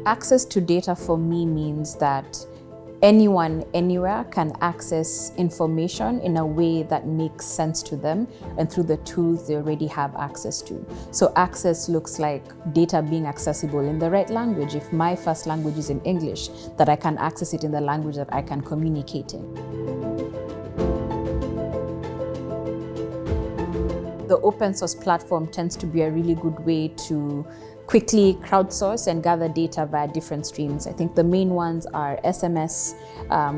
Access to data for me means that anyone, anywhere can access information in a way that makes sense to them and through the tools they already have access to. So access looks like data being accessible in the right language. If my first language is in English, that I can access it in the language that I can communicate in. The open source platform tends to be a really good way to quickly crowdsource and gather data via different streams. I think the main ones are SMS,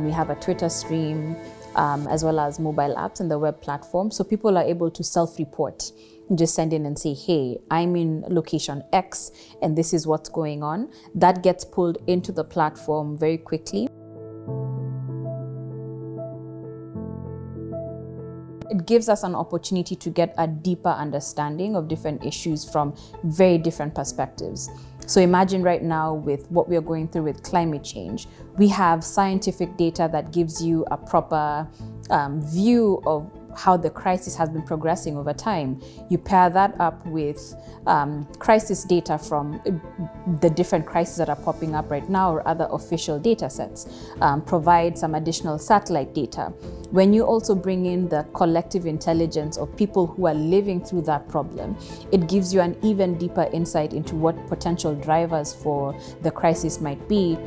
we have a Twitter stream, as well as mobile apps and the web platform. So people are able to self-report, just send in and say, hey, I'm in location X and this is what's going on. That gets pulled into the platform very quickly. It gives us an opportunity to get a deeper understanding of different issues from very different perspectives. So imagine right now with what we are going through with climate change, we have scientific data that gives you a proper view of how the crisis has been progressing over time. You pair that up with crisis data from the different crises that are popping up right now or other official data sets, provide some additional satellite data. When you also bring in the collective intelligence of people who are living through that problem, it gives you an even deeper insight into what potential drivers for the crisis might be.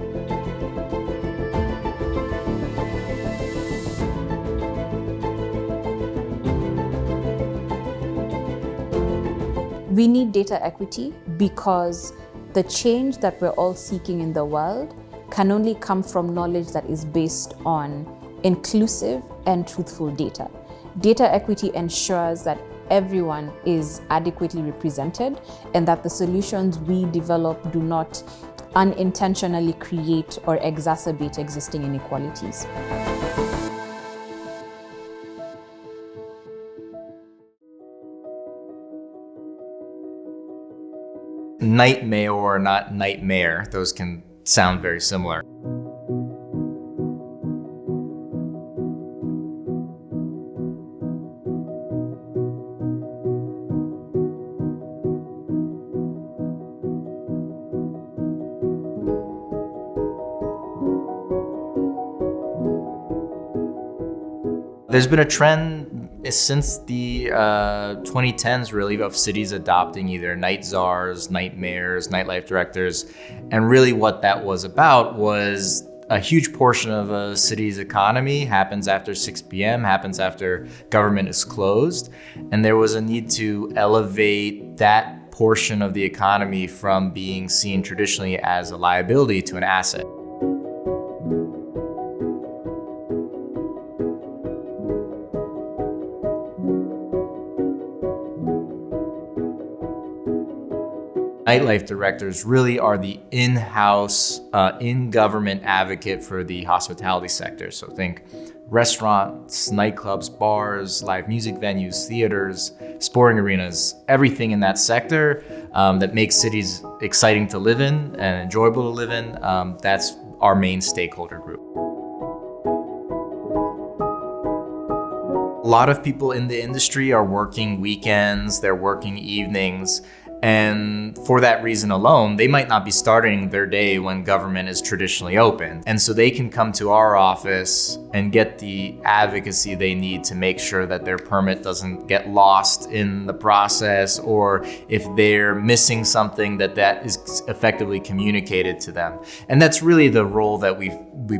We need data equity because the change that we're all seeking in the world can only come from knowledge that is based on inclusive and truthful data. Data equity ensures that everyone is adequately represented and that the solutions we develop do not unintentionally create or exacerbate existing inequalities. Nightmare, not nightmare. Those can sound very similar. There's been a trend since the 2010s, really, of cities adopting either night czars, night mayors, nightlife directors. And really what that was about was a huge portion of a city's economy happens after 6 p.m., happens after government is closed. And there was a need to elevate that portion of the economy from being seen traditionally as a liability to an asset. Nightlife directors really are the in-house, in-government advocate for the hospitality sector. So think restaurants, nightclubs, bars, live music venues, theaters, sporting arenas, everything in that sector that makes cities exciting to live in and enjoyable to live in. That's our main stakeholder group. A lot of people in the industry are working weekends, they're working evenings. And for that reason alone, they might not be starting their day when government is traditionally open. And so they can come to our office and get the advocacy they need to make sure that their permit doesn't get lost in the process, or if they're missing something, that is effectively communicated to them. And that's really the role that we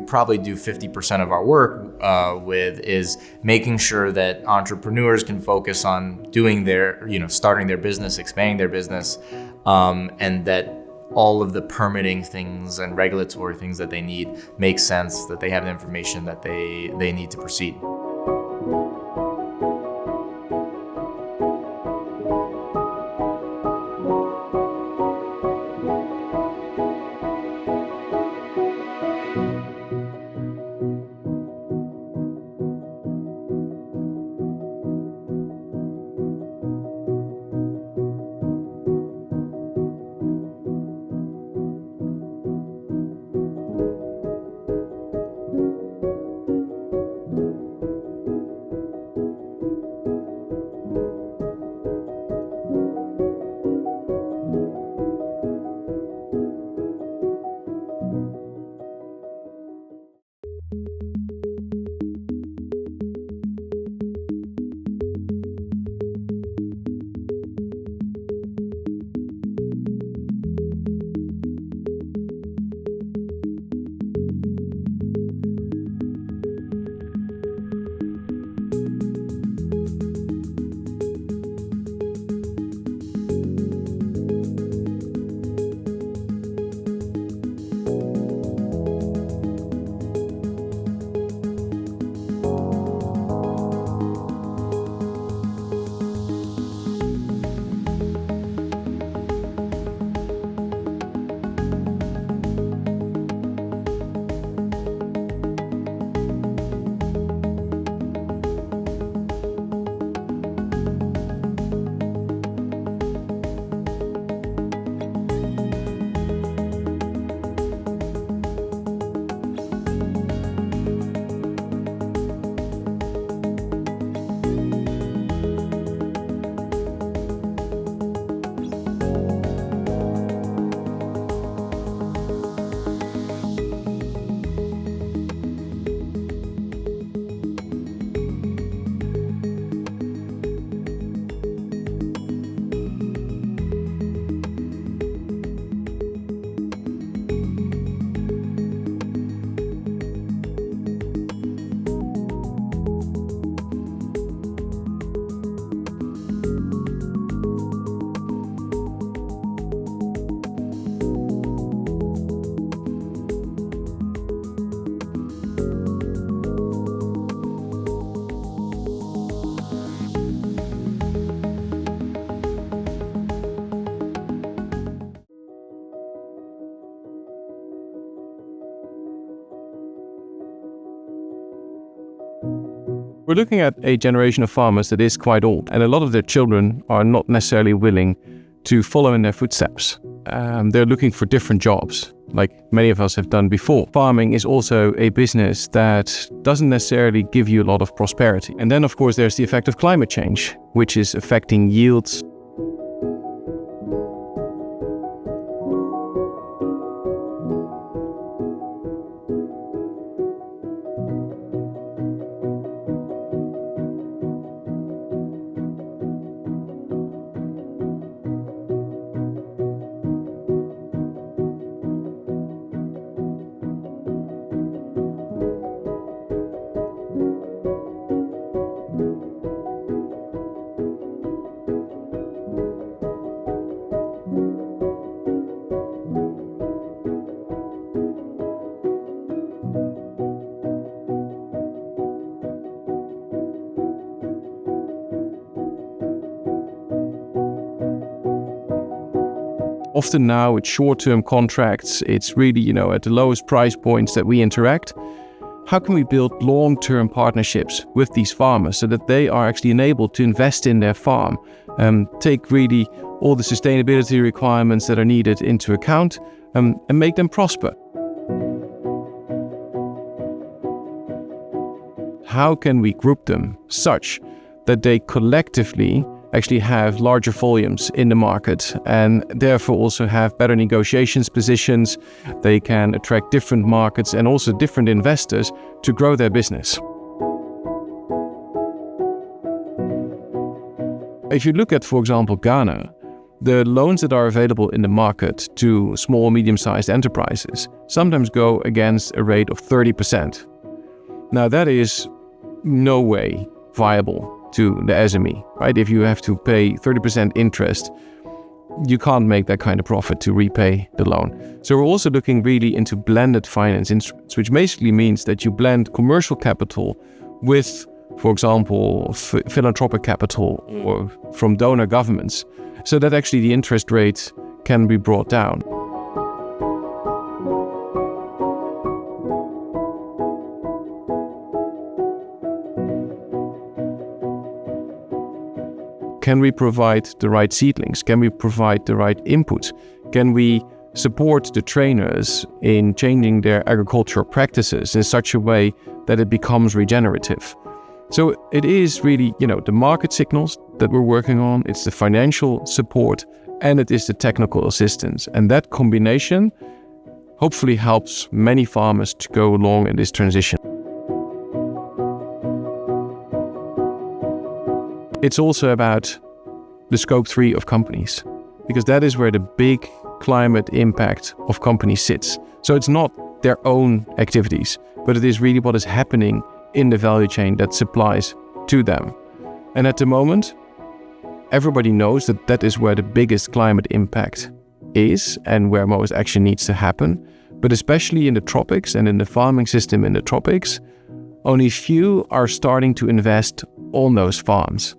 probably do 50% of our work with, is making sure that entrepreneurs can focus on doing their, starting their business, expanding their business, and that all of the permitting things and regulatory things that they need make sense, that they have the information that they need to proceed. We're looking at a generation of farmers that is quite old, and a lot of their children are not necessarily willing to follow in their footsteps. They're looking for different jobs, like many of us have done before. Farming is also a business that doesn't necessarily give you a lot of prosperity. And then, of course, there's the effect of climate change, which is affecting yields. Often now it's short-term contracts, it's really, at the lowest price points that we interact. How can we build long-term partnerships with these farmers so that they are actually enabled to invest in their farm, take really all the sustainability requirements that are needed into account, and make them prosper? How can we group them such that they collectively actually have larger volumes in the market and therefore also have better negotiations positions. They can attract different markets and also different investors to grow their business. If you look at, for example, Ghana, the loans that are available in the market to small, medium-sized enterprises sometimes go against a rate of 30%. Now that is no way viable to the SME, right? If you have to pay 30% interest, you can't make that kind of profit to repay the loan. So we're also looking really into blended finance instruments, which basically means that you blend commercial capital with, for example, philanthropic capital or from donor governments, so that actually the interest rate can be brought down. Can we provide the right seedlings? Can we provide the right inputs? Can we support the trainers in changing their agricultural practices in such a way that it becomes regenerative? So it is really, the market signals that we're working on, it's the financial support, and it is the technical assistance. And that combination hopefully helps many farmers to go along in this transition. It's also about the scope 3 of companies, because that is where the big climate impact of companies sits. So it's not their own activities, but it is really what is happening in the value chain that supplies to them. And at the moment, everybody knows that that is where the biggest climate impact is and where most action needs to happen. But especially in the tropics and in the farming system in the tropics, only few are starting to invest on those farms.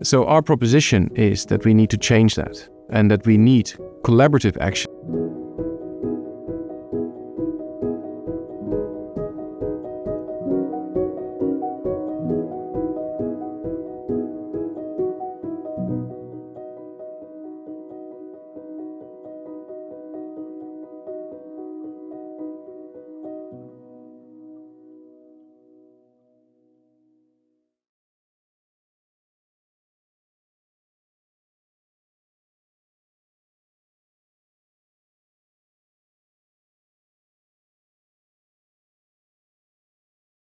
So our proposition is that we need to change that and that we need collaborative action.